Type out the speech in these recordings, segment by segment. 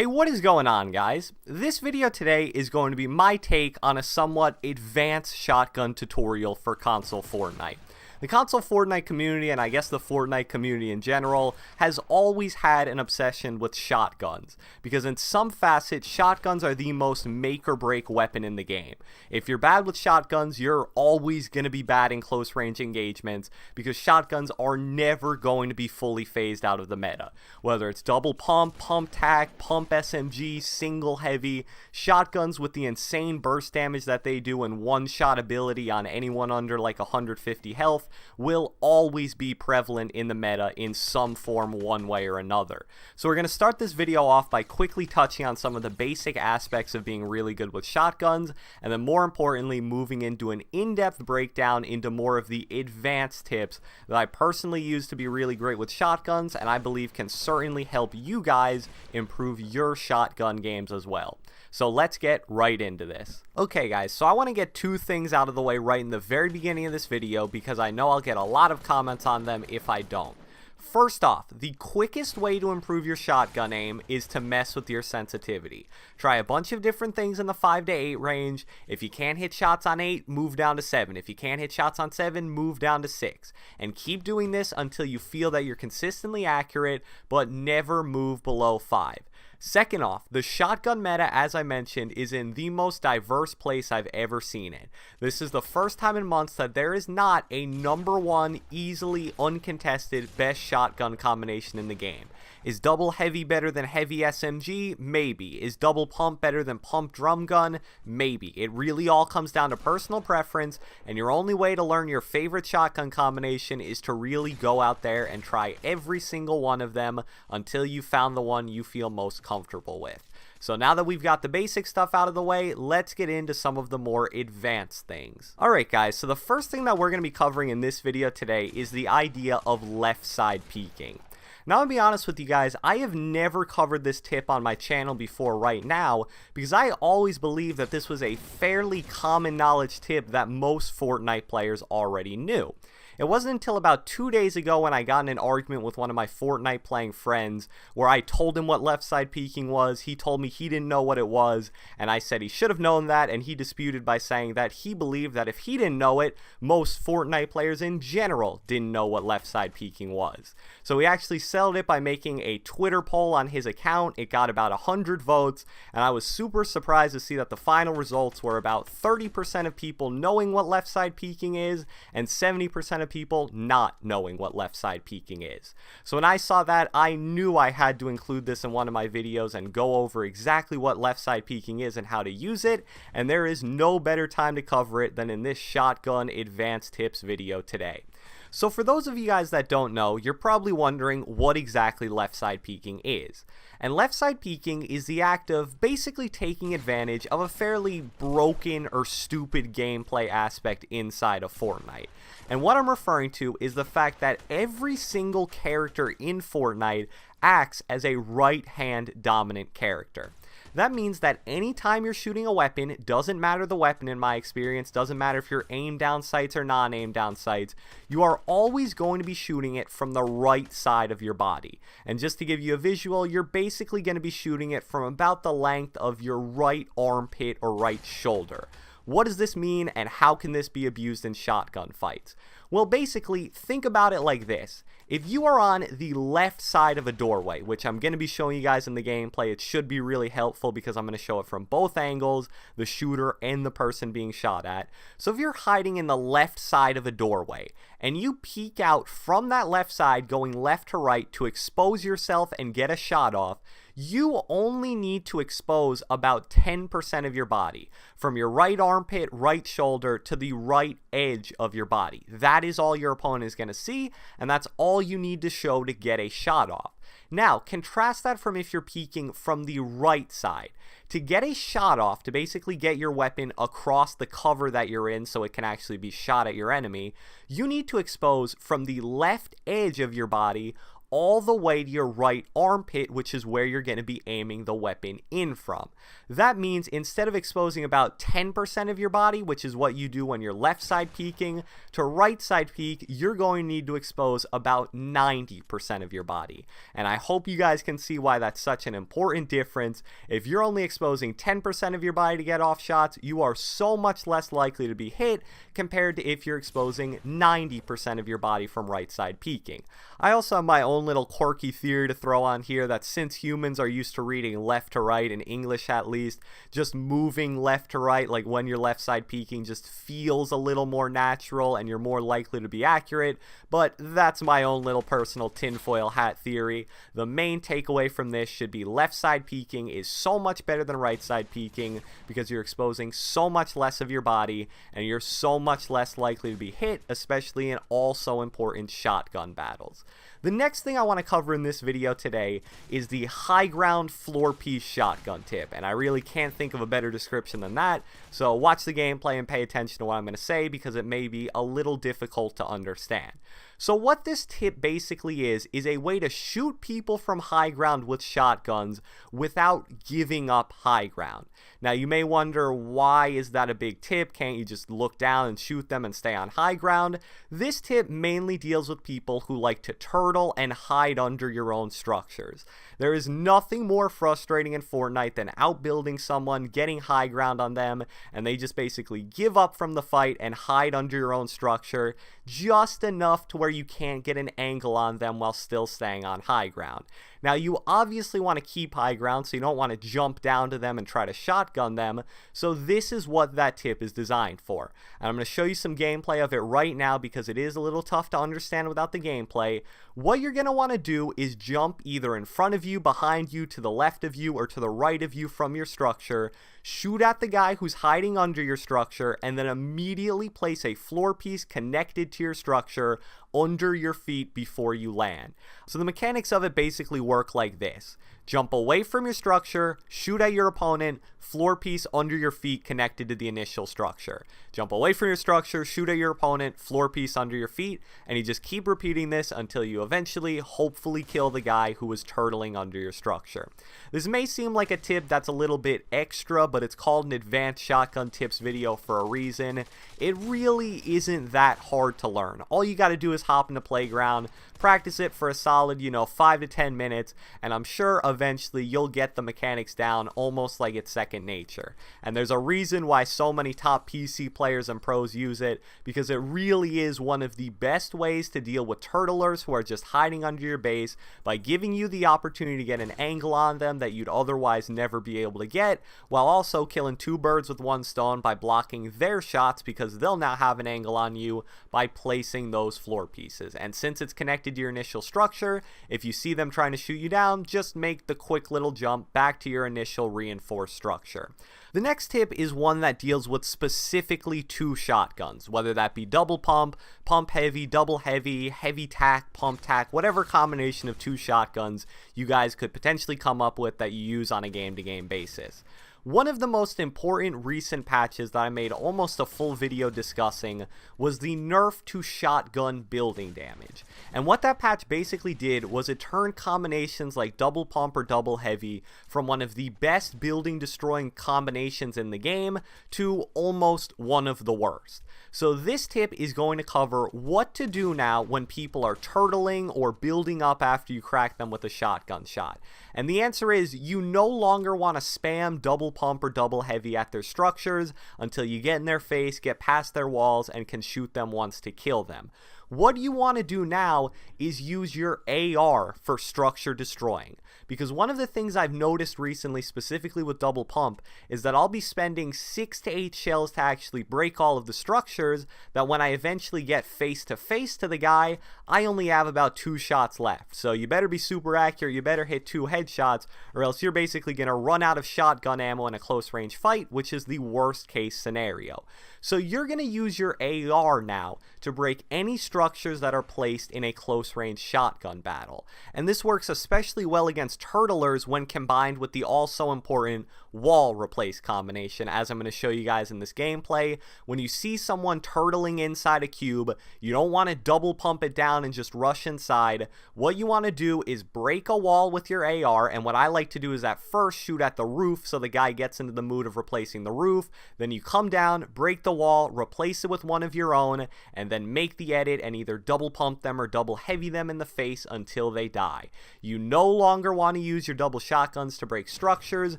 Hey, what is going on, guys? This video today is going to be my take on a somewhat advanced shotgun tutorial for console Fortnite. The console Fortnite community, and I guess the Fortnite community in general, has always had an obsession with shotguns, because in some facets, shotguns are the most make or break weapon in the game. If you're bad with shotguns, you're always going to be bad in close range engagements, because shotguns are never going to be fully phased out of the meta. Whether it's double pump, pump tac, pump SMG, single heavy, shotguns with the insane burst damage that they do and one-shot ability on anyone under like 150 health will always be prevalent in the meta in some form one way or another. So we're going to start this video off by quickly touching on some of the basic aspects of being really good with shotguns, and then more importantly moving into an in-depth breakdown into more of the advanced tips that I personally use to be really great with shotguns, and I believe can certainly help you guys improve your shotgun games as well. So let's get right into this. Okay guys, so I want to get two things out of the way right in the very beginning of this video because I know I'll get a lot of comments on them if I don't. First off, the quickest way to improve your shotgun aim is to mess with your sensitivity. Try a bunch of different things in the 5 to 8 range. If you can't hit shots on 8, move down to 7. If you can't hit shots on 7, move down to 6. And keep doing this until you feel that you're consistently accurate, but never move below 5. Second off, the shotgun meta, as I mentioned, is in the most diverse place I've ever seen it. This is the first time in months that there is not a #1, easily uncontested best shotgun combination in the game. Is double heavy better than heavy SMG? Maybe. Is double pump better than pump drum gun? Maybe. It really all comes down to personal preference, and your only way to learn your favorite shotgun combination is to really go out there and try every single one of them until you found the one you feel most comfortable with. So now that we've got the basic stuff out of the way, let's get into some of the more advanced things. Alright guys, so the first thing that we're going to be covering in this video today is the idea of left side peeking. Now, to be honest with you guys, I have never covered this tip on my channel before right now because I always believed that this was a fairly common knowledge tip that most Fortnite players already knew. It wasn't until about 2 days ago when I got in an argument with one of my Fortnite playing friends where I told him what left side peeking was, he told me he didn't know what it was, and I said he should have known that, and he disputed by saying that he believed that if he didn't know it, most Fortnite players in general didn't know what left side peeking was. So he actually settled it by making a Twitter poll on his account. It got about 100 votes, and I was super surprised to see that the final results were about 30% of people knowing what left side peeking is, and 70% of people not knowing what left side peeking is. So when I saw that, I knew I had to include this in one of my videos and go over exactly what left side peeking is and how to use it, and there is no better time to cover it than in this shotgun advanced tips video today. So for those of you guys that don't know, you're probably wondering what exactly left side peeking is. And left side peeking is the act of basically taking advantage of a fairly broken or stupid gameplay aspect inside of Fortnite. And what I'm referring to is the fact that every single character in Fortnite acts as a right-hand dominant character. That means that anytime you're shooting a weapon, doesn't matter the weapon in my experience, doesn't matter if you're aim down sights or non-aim down sights, you are always going to be shooting it from the right side of your body. And just to give you a visual, you're basically going to be shooting it from about the length of your right armpit or right shoulder. What does this mean, and how can this be abused in shotgun fights? Well, basically, think about it like this. If you are on the left side of a doorway, which I'm going to be showing you guys in the gameplay, it should be really helpful because I'm going to show it from both angles, the shooter and the person being shot at. So if you're hiding in the left side of a doorway and you peek out from that left side going left to right to expose yourself and get a shot off, you only need to expose about 10% of your body, from your right armpit, right shoulder, to the right edge of your body. That is all your opponent is going to see, and that's all you need to show to get a shot off. Now, contrast that from if you're peeking from the right side. To get a shot off, to basically get your weapon across the cover that you're in so it can actually be shot at your enemy, you need to expose from the left edge of your body all the way to your right armpit, which is where you're going to be aiming the weapon in from. That means instead of exposing about 10% of your body, which is what you do when you're left side peeking, to right side peek, you're going to need to expose about 90% of your body. And I hope you guys can see why that's such an important difference. If you're only exposing 10% of your body to get off shots, you are so much less likely to be hit compared to if you're exposing 90% of your body from right side peeking. I also have my own little quirky theory to throw on here that since humans are used to reading left to right, in English at least, just moving left to right, like when you're left side peeking, just feels a little more natural and you're more likely to be accurate. But that's my own little personal tinfoil hat theory. The main takeaway from this should be left side peeking is so much better than right side peeking because you're exposing so much less of your body and you're so much less likely to be hit, especially in all so important shotgun battles. The next thing I want to cover in this video today is the high ground floor piece shotgun tip, and I really can't think of a better description than that, so watch the gameplay and pay attention to what I'm going to say because it may be a little difficult to understand. So what this tip basically is a way to shoot people from high ground with shotguns without giving up high ground. Now you may wonder, why is that a big tip? Can't you just look down and shoot them and stay on high ground? This tip mainly deals with people who like to turtle and hide under your own structures. There is nothing more frustrating in Fortnite than outbuilding someone, getting high ground on them, and they just basically give up from the fight and hide under your own structure just enough to where you can't get an angle on them while still staying on high ground. Now you obviously want to keep high ground, so you don't want to jump down to them and try to shotgun them, so this is what that tip is designed for. And I'm going to show you some gameplay of it right now because it is a little tough to understand without the gameplay. What you're going to want to do is jump either in front of you, behind you, to the left of you, or to the right of you from your structure. Shoot at the guy who's hiding under your structure, and then immediately place a floor piece connected to your structure under your feet before you land. So the mechanics of it basically work like this. Jump away from your structure, shoot at your opponent, floor piece under your feet connected to the initial structure. Jump away from your structure, shoot at your opponent, floor piece under your feet, and you just keep repeating this until you eventually, hopefully, kill the guy who was turtling under your structure. This may seem like a tip that's a little bit extra, but it's called an advanced shotgun tips video for a reason. It really isn't that hard to learn. All you gotta do is hop in the playground, practice it for a solid, 5 to 10 minutes, and I'm sure eventually you'll get the mechanics down almost like it's second nature. And there's a reason why so many top PC players and pros use it, because it really is one of the best ways to deal with turtlers who are just hiding under your base by giving you the opportunity to get an angle on them that you'd otherwise never be able to get, while also killing two birds with one stone by blocking their shots because they'll now have an angle on you by placing those floor pieces. And since it's connected to your initial structure, if you see them trying to shoot you down, just make the quick little jump back to your initial reinforced structure. The next tip is one that deals with specifically two shotguns, whether that be double pump, pump heavy, double heavy, heavy tack, pump tack, whatever combination of two shotguns you guys could potentially come up with that you use on a game-to-game basis. One of the most important recent patches that I made almost a full video discussing was the nerf to shotgun building damage. And what that patch basically did was it turned combinations like double pump or double heavy from one of the best building destroying combinations in the game to almost one of the worst. So this tip is going to cover what to do now when people are turtling or building up after you crack them with a shotgun shot. And the answer is, you no longer want to spam double pump or double heavy at their structures until you get in their face, get past their walls, and can shoot them once to kill them. What you want to do now is use your AR for structure destroying. Because one of the things I've noticed recently, specifically with double pump, is that I'll be spending 6 to 8 shells to actually break all of the structures, that when I eventually get face to face to the guy, I only have about 2 shots left. So you better be super accurate, you better hit 2 headshots, or else you're basically going to run out of shotgun ammo in a close range fight, which is the worst case scenario. So you're going to use your AR now to break any structures that are placed in a close range shotgun battle. And this works especially well against turtlers when combined with the also important wall replace combination, as I'm going to show you guys in this gameplay. When you see someone turtling inside a cube, you don't want to double pump it down and just rush inside. What you want to do is break a wall with your AR, and what I like to do is at first shoot at the roof so the guy gets into the mood of replacing the roof. Then you come down, break the wall, replace it with one of your own, and then make the edit and either double pump them or double heavy them in the face until they die. You no longer want to use your double shotguns to break structures.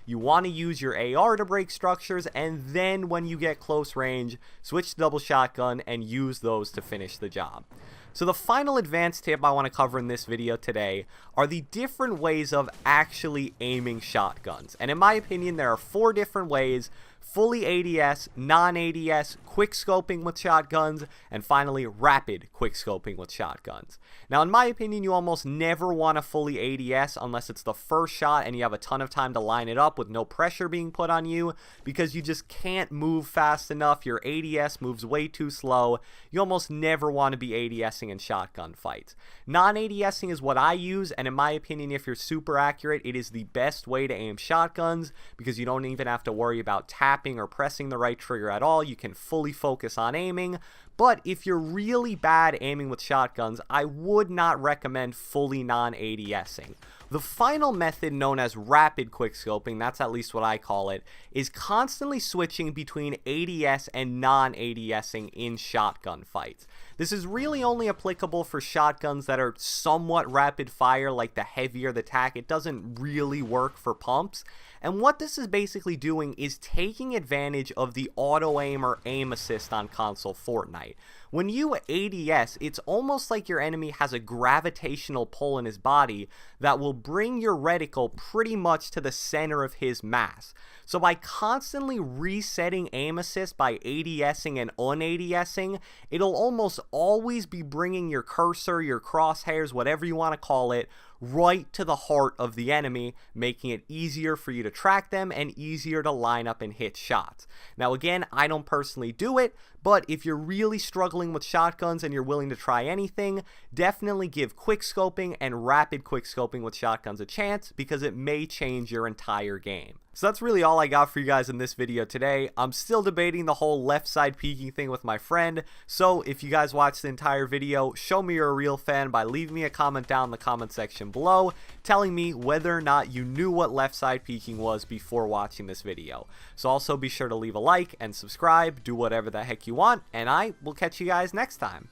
You want to use your AR to break structures, and then when you get close range, switch to double shotgun and use those to finish the job. So the final advanced tip I want to cover in this video today are the different ways of actually aiming shotguns. And in my opinion, there are 4 different ways: fully ADS, non-ADS, quick scoping with shotguns, and finally rapid quick scoping with shotguns. Now in my opinion, you almost never want to fully ADS unless it's the first shot and you have a ton of time to line it up with no pressure being put on you, because you just can't move fast enough. Your ADS moves way too slow. You almost never want to be ADSing in shotgun fights. Non-ADSing is what I use, and in my opinion, if you're super accurate, it is the best way to aim shotguns, because you don't even have to worry about tapping or pressing the right trigger at all. You can fully focus on aiming. But if you're really bad aiming with shotguns, I would not recommend fully non-ADSing. The final method, known as rapid quickscoping, that's at least what I call it, is constantly switching between ADS and non-ADSing in shotgun fights. This is really only applicable for shotguns that are somewhat rapid fire, like the heavier the tack. It doesn't really work for pumps. And what this is basically doing is taking advantage of the auto aim or aim assist on console Fortnite. When you ADS, it's almost like your enemy has a gravitational pull in his body that will bring your reticle pretty much to the center of his mass. So by constantly resetting aim assist by ADSing and un-ADSing, it'll almost always be bringing your cursor, your crosshairs, whatever you want to call it, right to the heart of the enemy, making it easier for you to track them and easier to line up and hit shots. Now again, I don't personally do it, but if you're really struggling with shotguns and you're willing to try anything, definitely give quick scoping and rapid quick scoping with shotguns a chance, because it may change your entire game. So that's really all I got for you guys in this video today. I'm still debating the whole left side peeking thing with my friend, so if you guys watched the entire video, show me you're a real fan by leaving me a comment down in the comment section below telling me whether or not you knew what left side peeking was before watching this video. So also be sure to leave a like and subscribe, do whatever the heck you want, and I will catch you guys next time.